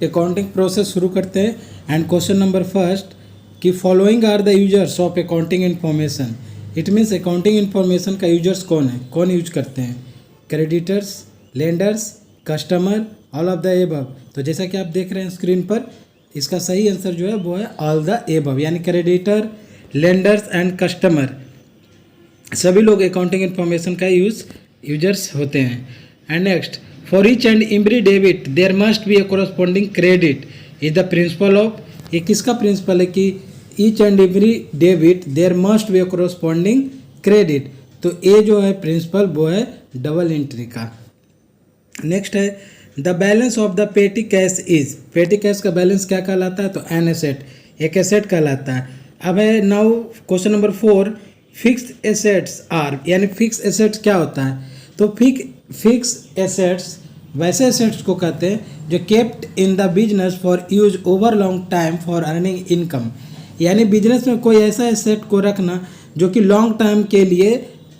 Accounting process शुरू करते हैं। एंड क्वेश्चन नंबर फर्स्ट कि following are the users of accounting information. It means accounting information का users कौन है, कौन यूज करते हैं? Creditors, lenders, customer, all of the above. तो जैसा कि आप देख रहे हैं स्क्रीन पर, इसका सही आंसर जो है वो है ऑल द एबव, यानी क्रेडिटर, लेंडर्स एंड कस्टमर सभी लोग अकाउंटिंग इन्फॉर्मेशन का यूजर्स होते हैं। And next, for each and every debit there must be a corresponding credit is the principle of. ये किसका प्रिंसिपल है कि each and every debit there must be a corresponding credit? तो ये जो है प्रिंसिपल वो है डबल एंट्री का। नेक्स्ट है the balance of the petty cash is. पेटी कैश का बैलेंस क्या कहलाता है? तो एन एसेट, एक एसेट कहलाता है। अब है now question number 4, fixed assets are, यानी फिक्स एसेट्स क्या होता है? तो फिक्स एसेट्स वैसे एसेट्स को कहते हैं जो kept in the business for use over long time for earning income. यानी बिजनेस में कोई ऐसा एसेट को रखना जो कि लॉन्ग टाइम के लिए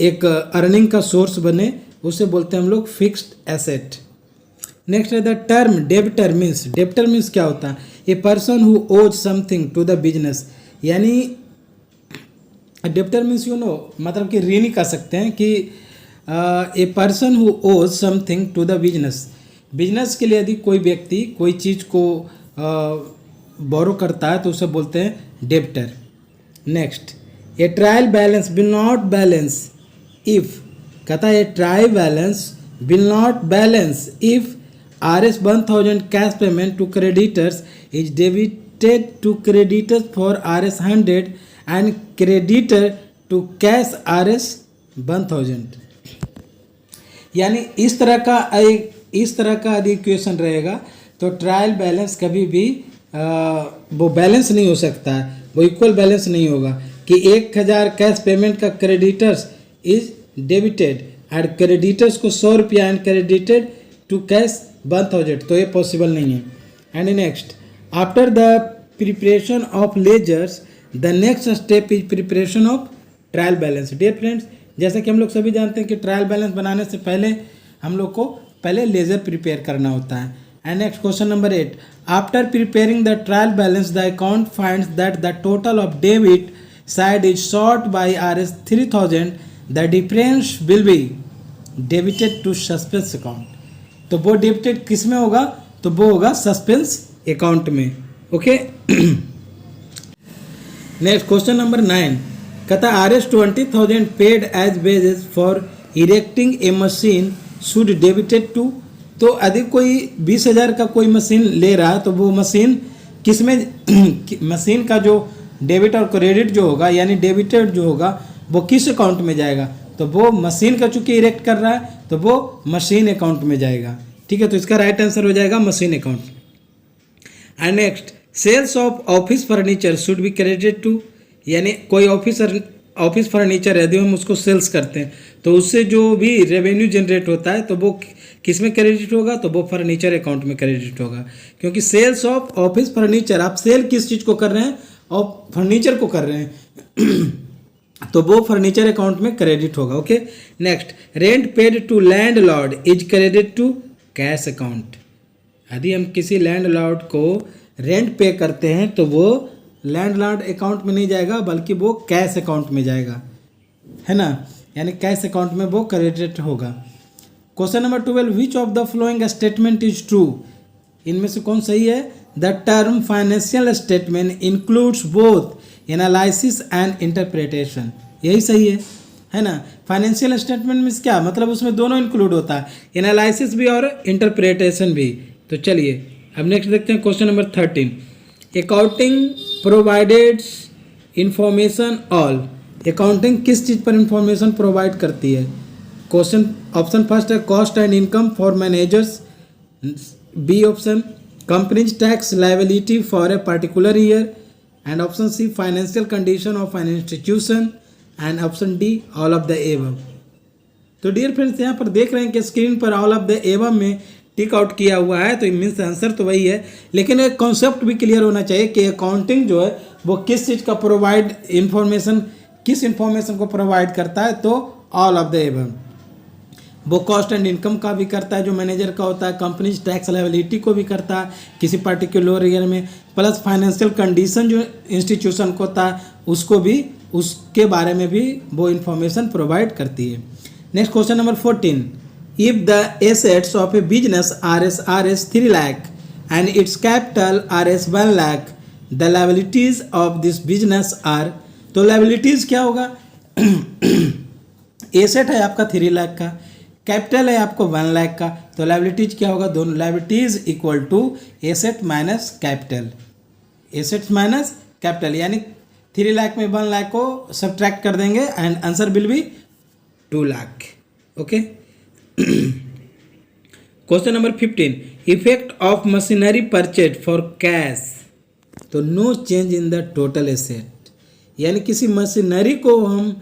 एक अर्निंग का सोर्स बने, उसे बोलते हैं हम लोग फिक्स्ड एसेट। नेक्स्ट है the term debtor means. Debtor means क्या होता है? A person who owes something to the business. यानी डेबिटर मीन्स मतलब कि ऋणी कह सकते हैं कि a person who owes something to the business. Business के लिए यदि कोई व्यक्ति कोई चीज़ को बोरो करता है तो उसे बोलते हैं debtor. Next, A trial balance will not balance if. कहता है ए trial balance will not balance if RS 1000 cash payment to creditors is debited to creditors for RS 100 and creditor to cash RS 1000। यानी इस तरह का यदि equation रहेगा तो trial balance कभी भी वो बैलेंस नहीं हो सकता है, वो इक्वल बैलेंस नहीं होगा कि 1000 कैश पेमेंट का creditors is debited and creditors को 100 रुपया एंड क्रेडिटेड टू कैश 1000, तो ये पॉसिबल नहीं है। And next, after the preparation of ledgers the next step is preparation of trial balance. Dear friends, जैसा कि हम लोग सभी जानते हैं कि ट्रायल बैलेंस बनाने से पहले हम लोग को पहले लेजर प्रिपेयर करना होता है। And next question number 8, after preparing the trial balance the account finds that the total of debit side is short by RS 3000, the difference will be debited to suspense account. तो वो debited किस में होगा? तो वो होगा suspense account में। Okay. Next question number 9, कहता RS 20,000 paid as wages for erecting a machine should debited to. तो यदि कोई 20,000 का कोई मशीन ले रहा है तो वो मशीन किस में मशीन का जो डेबिट और क्रेडिट जो होगा, यानी डेबिटेड जो होगा वो किस अकाउंट में जाएगा? तो वो मशीन का चूंकि इरेक्ट कर रहा है तो वो मशीन अकाउंट में जाएगा। ठीक है, तो इसका राइट आंसर हो जाएगा machine account. And next, sales of office furniture should be credited to. यानी कोई ऑफिस फर्नीचर यदि हम उसको सेल्स करते हैं तो उससे जो भी रेवेन्यू जनरेट होता है तो वो किस में क्रेडिट होगा? तो वो फर्नीचर अकाउंट में क्रेडिट होगा, क्योंकि सेल्स ऑफ ऑफिस फर्नीचर, आप सेल किस चीज़ को कर रहे हैं? और फर्नीचर को कर रहे हैं तो वो फर्नीचर अकाउंट में क्रेडिट होगा। Okay. Next, rent paid to landlord is credit to cash account. यदि हम किसी लैंडलॉर्ड को रेंट पे करते हैं तो वो लैंडलॉर्ड अकाउंट में नहीं जाएगा बल्कि वो कैश अकाउंट में जाएगा, है ना? यानी कैश अकाउंट में वो क्रेडिट होगा। Question number 12, which of the following statement is true. इनमें से कौन सही है? The term financial statement includes both analysis and interpretation. यही सही है ना? फाइनेंशियल स्टेटमेंट में क्या मतलब? उसमें दोनों इंक्लूड होता है, एनालिसिस भी और इंटरप्रिटेशन भी। तो चलिए अब नेक्स्ट देखते हैं question number 13, accounting provided information all. Accounting किस चीज़ पर इंफॉर्मेशन प्रोवाइड करती है? क्वेश्चन ऑप्शन फर्स्ट है cost and income for managers, b option companies tax liability for a particular year, and option c financial condition of an institution, and option d all of the above. तो dear friends, यहाँ पर देख रहे हैं कि screen पर all of the above में tick out किया हुआ है, तो मीन्स आंसर तो वही है, लेकिन एक कॉन्सेप्ट भी क्लियर होना चाहिए कि अकाउंटिंग जो है वो किस चीज़ का प्रोवाइड इन्फॉर्मेशन, किस इन्फॉर्मेशन को प्रोवाइड करता है? तो ऑल ऑफ द एबव। वो कॉस्ट एंड इनकम का भी करता है जो मैनेजर का होता है, कंपनीज टैक्स लायबिलिटी को भी करता है किसी पर्टिकुलर ईयर में, प्लस फाइनेंशियल कंडीशन जो इंस्टीट्यूशन को होता है उसको भी, उसके बारे में भी वो इंफॉर्मेशन प्रोवाइड करती है। Next question number 14, if the assets of a business are R 3 lakh and its capital R S 1 lakh, the liabilities of this business are, तो लायबिलिटीज क्या होगा? एसेट है आपका 3 लाख का, कैपिटल है आपको 1 लाख का, तो लायबिलिटीज क्या होगा? दोनों liabilities equal to asset minus capital, assets minus capital, यानी 3 लाख में 1 लाख को सब्ट्रैक्ट कर देंगे and answer will be 2 lakh. Okay, question number 15, effect of machinery purchase for cash, तो no change in the total asset, यानी किसी मशीनरी को हम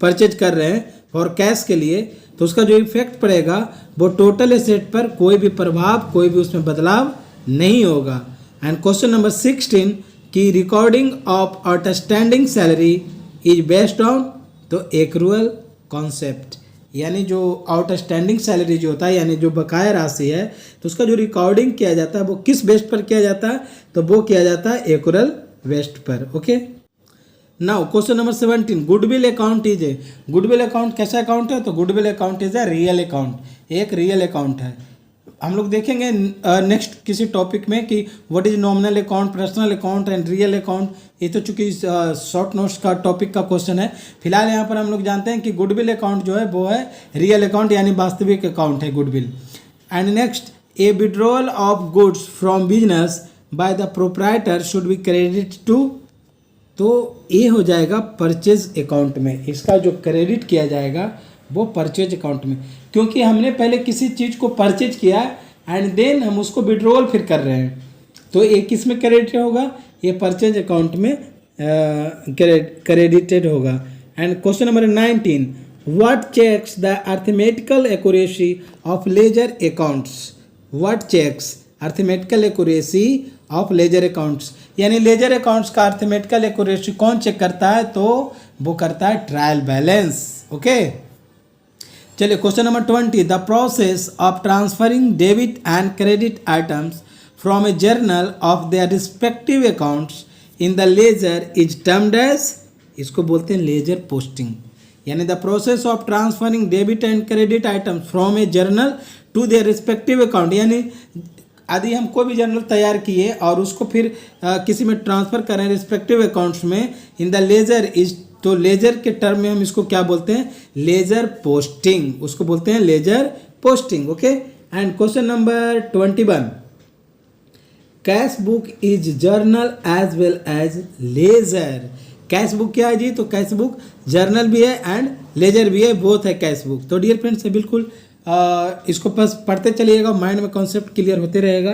परचेज कर रहे हैं फॉर कैश के लिए, तो उसका जो इफेक्ट पड़ेगा वो टोटल एसेट पर कोई भी प्रभाव, कोई भी उसमें बदलाव नहीं होगा। एंड क्वेश्चन नंबर 16 की recording of outstanding salary is based on, तो एक्रूअल कॉन्सेप्ट, यानी जो आउटस्टैंडिंग सैलरी जो होता है यानी जो बकाया राशि है, तो उसका जो रिकॉर्डिंग किया जाता है वो किस बेस्ड पर किया जाता है? तो वो किया जाता है एक्रूअल बेस्ड पर। Okay, now question number 17, goodwill account is a, goodwill account कैसा अकाउंट है? तो goodwill account is a real account, एक रियल अकाउंट है। हम लोग देखेंगे नेक्स्ट किसी टॉपिक में कि what is nominal account, personal account and real account, ये तो चूंकि शॉर्ट नोट्स का टॉपिक का क्वेश्चन है। फिलहाल यहाँ पर हम लोग जानते हैं कि गुडविल अकाउंट जो है वो है रियल अकाउंट, यानी वास्तविक अकाउंट है goodwill. And next, a withdrawal of goods from business by the proprietor should be credit to, तो ये हो जाएगा परचेज अकाउंट में, इसका जो क्रेडिट किया जाएगा वो परचेज अकाउंट में, क्योंकि हमने पहले किसी चीज़ को परचेज किया एंड देन हम उसको विड्रॉल फिर कर रहे हैं, तो ये किस में क्रेडिट होगा? ये परचेज अकाउंट में क्रेडिटेड होगा। And question number 19, what checks the arithmetical accuracy of ledger accounts, what checks arithmetical accuracy of ledger accounts, यानी लेजर अकाउंट्स का अर्थमेटिकल एक्यूरेसी कौन चेक करता है? तो वो करता है ट्रायल बैलेंस। ओके, चलिए question number 20, the process of transferring debit and credit items from a journal of their respective accounts in the ledger is termed as, इसको बोलते हैं लेजर पोस्टिंग, यानी the process of transferring debit and credit items from a journal to their respective account, यानी यदि हम कोई भी journal तैयार किए और उसको फिर किसी में ट्रांसफ़र करें रिस्पेक्टिव अकाउंट्स में इन द लेजर इज, तो लेजर के टर्म में हम इसको क्या बोलते हैं? लेजर पोस्टिंग, उसको बोलते हैं ledger posting. Okay, and question number 21, cash book is journal as well as ledger, cash book क्या है जी? तो कैश बुक जर्नल भी है एंड लेजर भी है, बोथ है कैश बुक। तो डियर फ्रेंड्स बिल्कुल इसको बस पढ़ते चलिएगा, माइंड में कॉन्सेप्ट क्लियर होते रहेगा।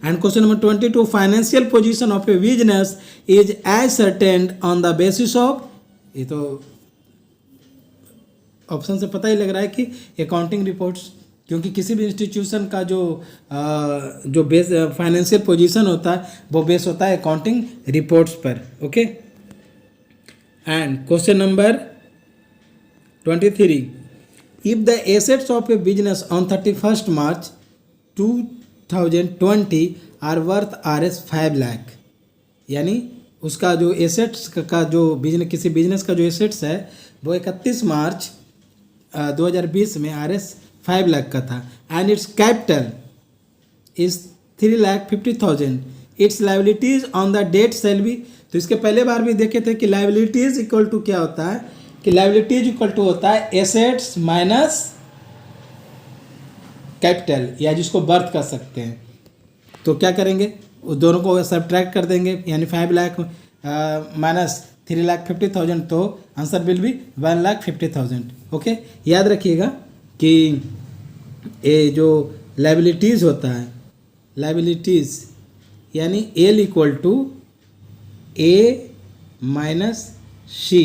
And question number 22, financial position of a business is ascertained on the basis of, ये तो ऑप्शन से पता ही लग रहा है कि अकाउंटिंग रिपोर्ट्स, क्योंकि किसी भी इंस्टीट्यूशन का जो बेस फाइनेंशियल पोजीशन होता है वो बेस होता है अकाउंटिंग रिपोर्ट्स पर। Okay, and question number 23, if the assets of a business on 31st March 2020 are worth Rs 5 lakh, यानी उसका जो एसेट्स का जो बिजनेस, किसी बिजनेस का जो एसेट्स है वो 31 मार्च 2020 में Rs 5 लाख का था, and its capital is 3,50,000, its liabilities on the date sale be, तो इसके पहले बार भी देखे थे कि लाइबिलिटीज इक्वल टू क्या होता है, कि लाइबिलिटीज इक्वल टू होता है एसेट्स माइनस कैपिटल, या जिसको बर्थ कर सकते हैं। तो क्या करेंगे, उस दोनों को सब्ट्रैक्ट कर देंगे, यानी 5 लाख माइनस 3,50,000, तो आंसर विल बी 1,50,000। ओके, याद रखिएगा कि ये जो लाइबिलिटीज़ होता है, लाइबिलिटीज़ यानी L equal to A minus C,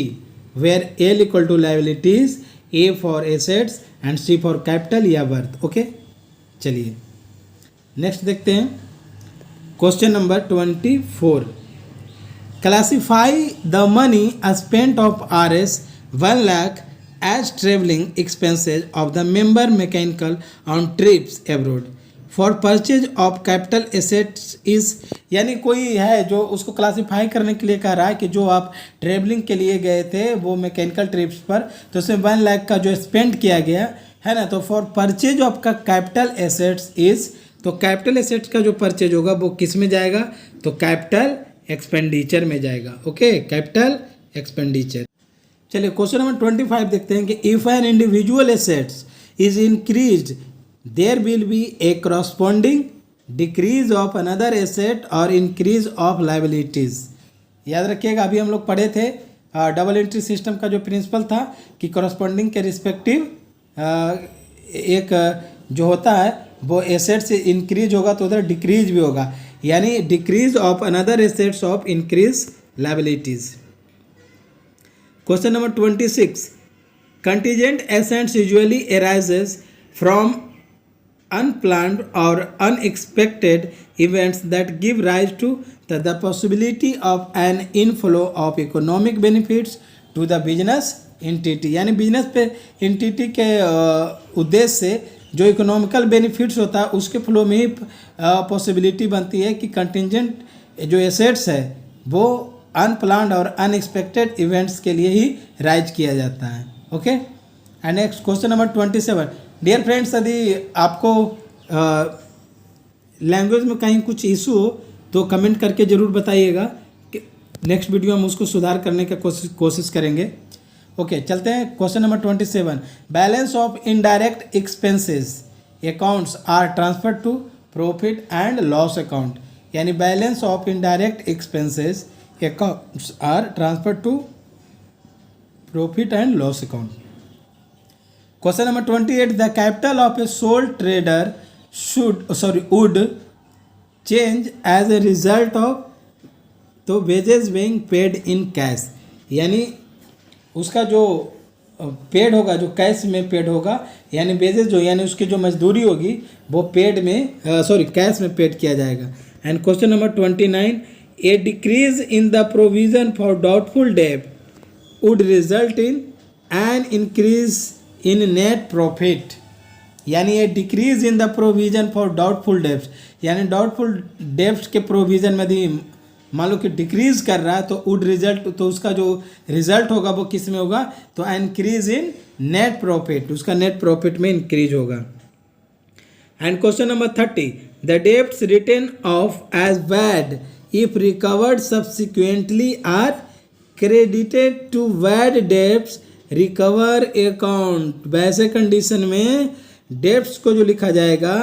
where L equal to liabilities, A for assets and C for capital या worth। ओके, चलिए नेक्स्ट देखते हैं question number 24, classify the money spent of Rs 1 lakh as traveling expenses of the member mechanical on trips abroad for purchase of capital assets is, यानी कोई है जो उसको classify करने के लिए कह रहा है कि जो आप ट्रेवलिंग के लिए गए थे वो मैकेनिकल ट्रिप्स पर, तो उसमें 1 लाख का जो स्पेंड किया गया है ना, तो फॉर परचेज ऑफ का कैपिटल एसेट्स इज, तो कैपिटल एसेट्स का जो परचेज होगा वो किस में जाएगा, तो कैपिटल एक्सपेंडिचर में जाएगा। Okay, capital expenditure. चलिए क्वेश्चन नंबर 25 देखते हैं कि if an individual assets is increased there will be a corresponding decrease of another asset और इंक्रीज ऑफ लाइबिलिटीज। याद रखिएगा, अभी हम लोग पढ़े थे डबल एंट्री सिस्टम का जो प्रिंसिपल था कि करस्पॉन्डिंग के रिस्पेक्टिव एक जो होता है वो एसेट से इंक्रीज होगा तो उधर डिक्रीज भी होगा, यानी decrease of another assets of increase liabilities. Question number 26, contingent assets usually arises from unplanned or unexpected events that give rise to the possibility of an inflow of economic benefits to the business entity, यानी business पे entity के उद्देश्य से जो economical benefits होता है उसके flow में ही पॉसिबिलिटी बनती है कि कंटिजेंट जो एसेट्स है वो अनप्लान्ड और अनएक्सपेक्टेड इवेंट्स के लिए ही राइज किया जाता है। Okay, and next question number 27, dear friends, यदि आपको लैंग्वेज में कहीं कुछ इशू हो तो कमेंट करके ज़रूर बताइएगा कि नेक्स्ट वीडियो हम उसको सुधार करने का कोशिश करेंगे। ओके, चलते हैं question number 27, balance of indirect expenses accounts are transfer to profit and loss account, यानी balance of indirect expenses accounts are transferred to profit and loss account. Question number 28, the capital of a sole trader would change as a result of तो wages being paid in cash, यानी उसका जो paid होगा, जो cash में paid होगा, यानी wages जो यानी उसकी जो मजदूरी होगी वो पेड में कैश में पेड किया जाएगा। And question number 29, a decrease in the provision for doubtful debt would result in an increase in net profit, यानी a decrease in the provision for doubtful debts, यानी doubtful debts के provision में यदि मान लो कि decrease कर रहा है तो would result, तो उसका जो रिजल्ट होगा वो किस में होगा, तो इंक्रीज इन नेट प्रॉफिट, उसका नेट प्रॉफिट में इंक्रीज होगा। And question number 30, the debts written off as bad if recovered subsequently are credited to bad debts recover account। वैसे कंडीशन में डेब्ट्स को जो लिखा जाएगा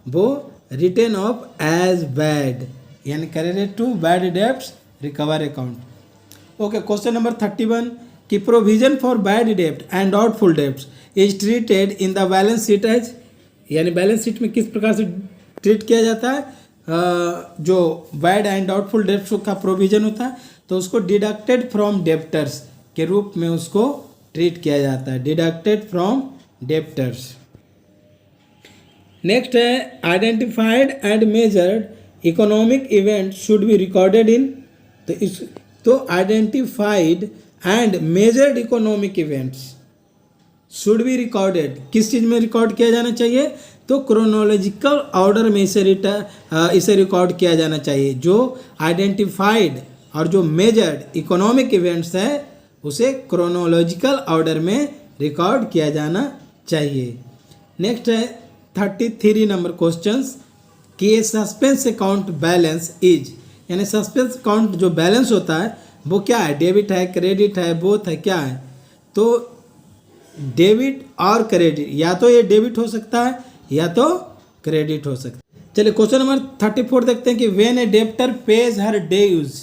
वो रिटर्न ऑफ एज बैड, यानी credit to bad debts recover account. Okay, question number 31 कि provision for bad डेब्ट and doubtful debts is treated in the balance sheet as, यानी बैलेंस शीट में किस प्रकार से ट्रीट किया जाता है, जो बैड एंड डाउटफुल डेब्ट्स का प्रोविजन होता है तो उसको डिडक्टेड फ्रॉम डेब्टर्स के रूप में उसको ट्रीट किया जाता है, डिडक्टेड फ्रॉम डेब्टर्स। नेक्स्ट है identified and measured economic event should be recorded in, तो identified and measured economic events should be recorded, किस चीज़ में रिकॉर्ड किया जाना चाहिए, तो क्रोनोलॉजिकल ऑर्डर में इसे रिकॉर्ड किया जाना चाहिए। जो आइडेंटिफाइड और जो मेजर्ड इकोनॉमिक इवेंट्स है उसे क्रोनोलॉजिकल ऑर्डर में रिकॉर्ड किया जाना चाहिए। नेक्स्ट है 33 नंबर क्वेश्चंस कि सस्पेंस अकाउंट बैलेंस इज, यानी सस्पेंस अकाउंट जो बैलेंस होता है वो क्या है, डेबिट है, क्रेडिट है, बोथ है, क्या है, तो डेबिट और क्रेडिट, या तो ये डेबिट हो सकता है या तो क्रेडिट हो सकता है। चलिए क्वेश्चन नंबर 34 देखते हैं कि when a debtor pays her dues,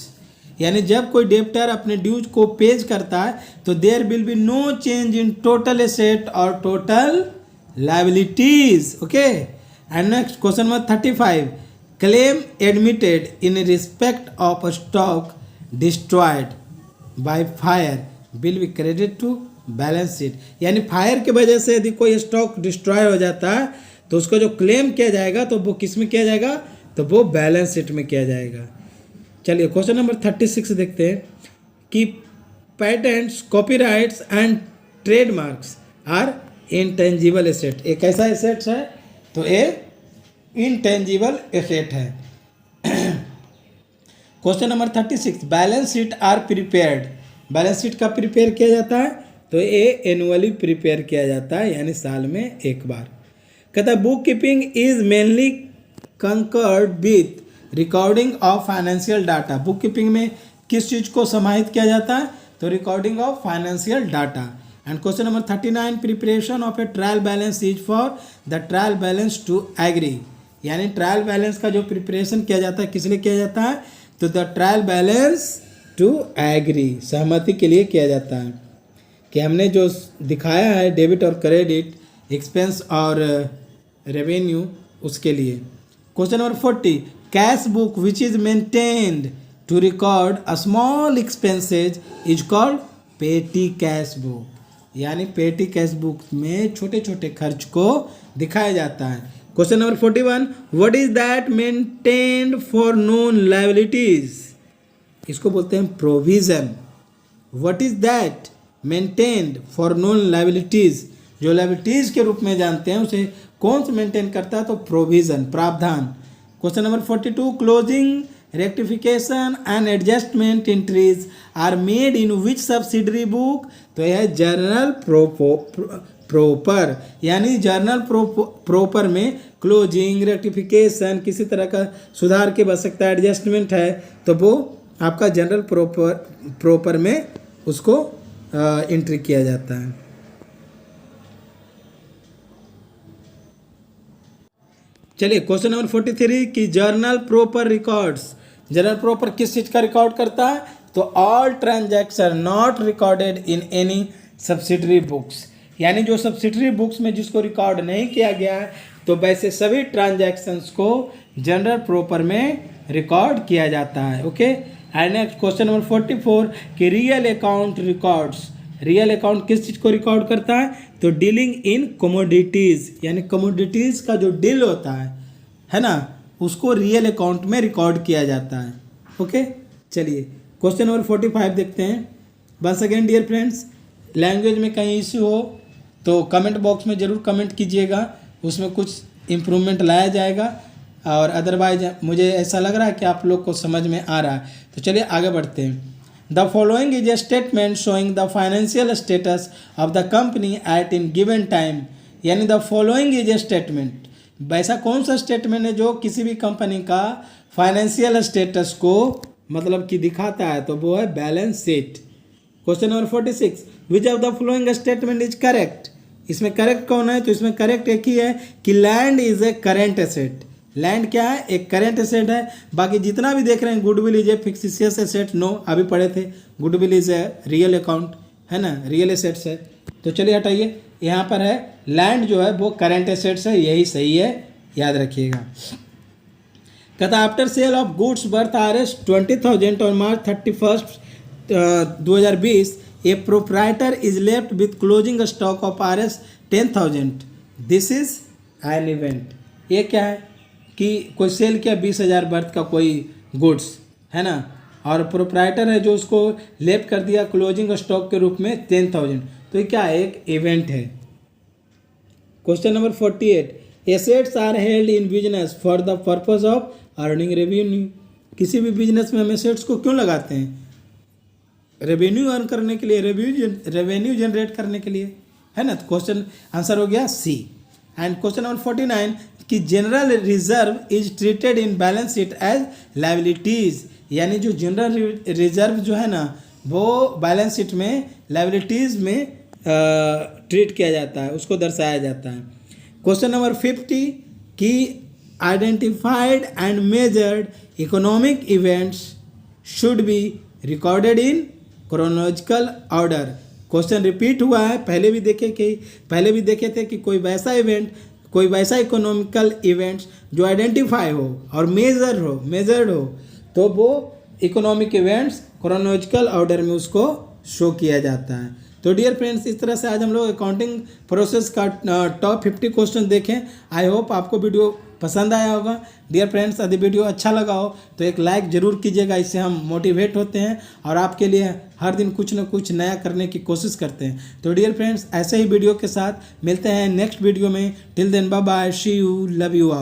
यानी जब कोई डेब्टर अपने ड्यूज को पेज करता है तो there will be no change in total asset और total liabilities. Okay, and next question number 35, claim admitted in respect of stock destroyed by fire will be credit to balance sheet, यानी fire की वजह से यदि कोई stock destroy हो जाता है तो उसको जो क्लेम किया जाएगा तो वो किस में किया जाएगा, तो वो बैलेंस शीट में किया जाएगा। चलिए क्वेश्चन नंबर 36 देखते हैं कि patents, copyrights and trademarks are intangible asset. एक ऐसा एसेट्स है तो ये इनटेंजिबल एसेट है। Question number 36, balance sheet are prepared. Balance sheet कब प्रिपेयर किया जाता है? तो ये एनुअली प्रिपेयर किया जाता है, यानी साल में एक बार। कहता है book keeping is mainly concerned with recording of financial data. Book keeping में किस चीज़ को समाहित किया जाता है? तो recording of financial data. And question number 39, preparation of a trial balance is for the trial balance to agree. यानी ट्रायल बैलेंस का जो प्रिपरेशन किया जाता है किस लिए किया जाता है? तो the trial balance to agree, सहमति के लिए किया जाता है कि हमने जो दिखाया है डेबिट और क्रेडिट, एक्सपेंस और रेवेन्यू, उसके लिए। Question number 40, cash book which is maintained to record a small expenses is called petty cash book. यानी पेटी कैश बुक में छोटे छोटे खर्च को दिखाया जाता है। Question number 41, what is that maintained for known liabilities. इसको बोलते हैं provision. What is that maintained for known liabilities. जो लायबिलिटीज के रूप में जानते हैं उसे कौन सा मेंटेन करता है? तो प्रोविजन, प्रावधान। Question number 42, closing rectification and adjustment entries are made in which subsidiary book. तो यह जर्नल प्रॉपर, यानी जर्नल प्रॉपर में क्लोजिंग, रेक्टिफिकेशन, किसी तरह का सुधार की आवश्यकता, एडजस्टमेंट है तो वो आपका जनरल प्रॉपर में उसको एंट्री किया जाता है। चलिए क्वेश्चन नंबर 43 कि journal proper records. Journal proper किस चीज़ का रिकॉर्ड करता है? तो all transaction not recorded in any subsidiary books. यानी जो सब्सिडरी बुक्स में जिसको रिकॉर्ड नहीं किया गया है तो वैसे सभी ट्रांजैक्शंस को जनरल प्रॉपर में रिकॉर्ड किया जाता है। Okay. And next question number 44 कि real account records. Real account किस चीज़ को रिकॉर्ड करता है? तो डीलिंग इन कमोडिटीज़, यानी कमोडिटीज़ का जो डील होता है ना, उसको रियल अकाउंट में रिकॉर्ड किया जाता है। ओके। चलिए क्वेश्चन नंबर 45 देखते हैं। Once again dear friends, language में कहीं इश्यू हो तो कमेंट बॉक्स में ज़रूर कमेंट कीजिएगा, उसमें कुछ इम्प्रूवमेंट लाया जाएगा। और अदरवाइज मुझे ऐसा लग रहा है कि आप लोग को समझ में आ रहा है। तो चलिए आगे बढ़ते हैं। The following is a statement showing the financial status of the company at in given time. यानी the following is a statement, वैसा कौन सा स्टेटमेंट है जो किसी भी कंपनी का फाइनेंशियल स्टेटस को मतलब कि दिखाता है? तो वो है balance sheet. Question number 46, which of the following statement is correct. इसमें करेक्ट कौन है? तो इसमें करेक्ट एक ही है कि land is a current asset. Land क्या है? एक करेंट एसेट है। बाकी जितना भी देख रहे हैं, goodwill is a fictitious asset, no अभी पढ़े थे। Goodwill is a real account, है ना, रियल एसेट्स है। तो चलिए हटाइए, यहाँ पर है लैंड जो है वो करेंट एसेट्स है, यही सही है, याद रखिएगा। कहता after sale of goods worth Rs 20,000 on March 31, 2020 A proprietor is left with closing stock of Rs 10,000। This is an event. ये क्या है कि कोई सेल किया 20,000 वर्थ का कोई गुड्स, है ना, और प्रोप्राइटर है जो उसको लेफ्ट कर दिया क्लोजिंग स्टॉक के रूप में 10,000। तो ये क्या है? एक इवेंट है। Question number 48, assets are held in business for the purpose of earning revenue. किसी भी बिजनेस में हम एसेट्स को क्यों लगाते हैं? रेवेन्यू अर्न करने के लिए, रेवेन्यू जनरेट करने के लिए, है ना। तो क्वेश्चन आंसर हो गया सी। एंड क्वेश्चन नंबर 49 कि general reserve is treated in balance sheet as liabilities. यानी जो जनरल रिजर्व जो है ना वो बैलेंस शीट में लायबिलिटीज में ट्रीट किया जाता है, उसको दर्शाया जाता है। क्वेश्चन नंबर 50 कि identified and measured economic events should be recorded in chronological order. Question repeat हुआ है, पहले भी देखे थे कि कोई वैसा इवेंट, कोई वैसा इकोनॉमिकल इवेंट्स जो आइडेंटिफाई हो और मेजर्ड हो तो वो इकोनॉमिक इवेंट्स क्रोनोलॉजिकल ऑर्डर में उसको शो किया जाता है। तो डियर फ्रेंड्स, इस तरह से आज हम लोग अकाउंटिंग प्रोसेस का टॉप 50 क्वेश्चन देखें। आई होप आपको वीडियो पसंद आया होगा। डियर फ्रेंड्स, यदि वीडियो अच्छा लगा हो तो एक लाइक ज़रूर कीजिएगा, इससे हम मोटिवेट होते हैं और आपके लिए हर दिन कुछ न कुछ नया करने की कोशिश करते हैं। तो डियर फ्रेंड्स, ऐसे ही वीडियो के साथ मिलते हैं नेक्स्ट वीडियो में। Till then bye bye, see you, love you all.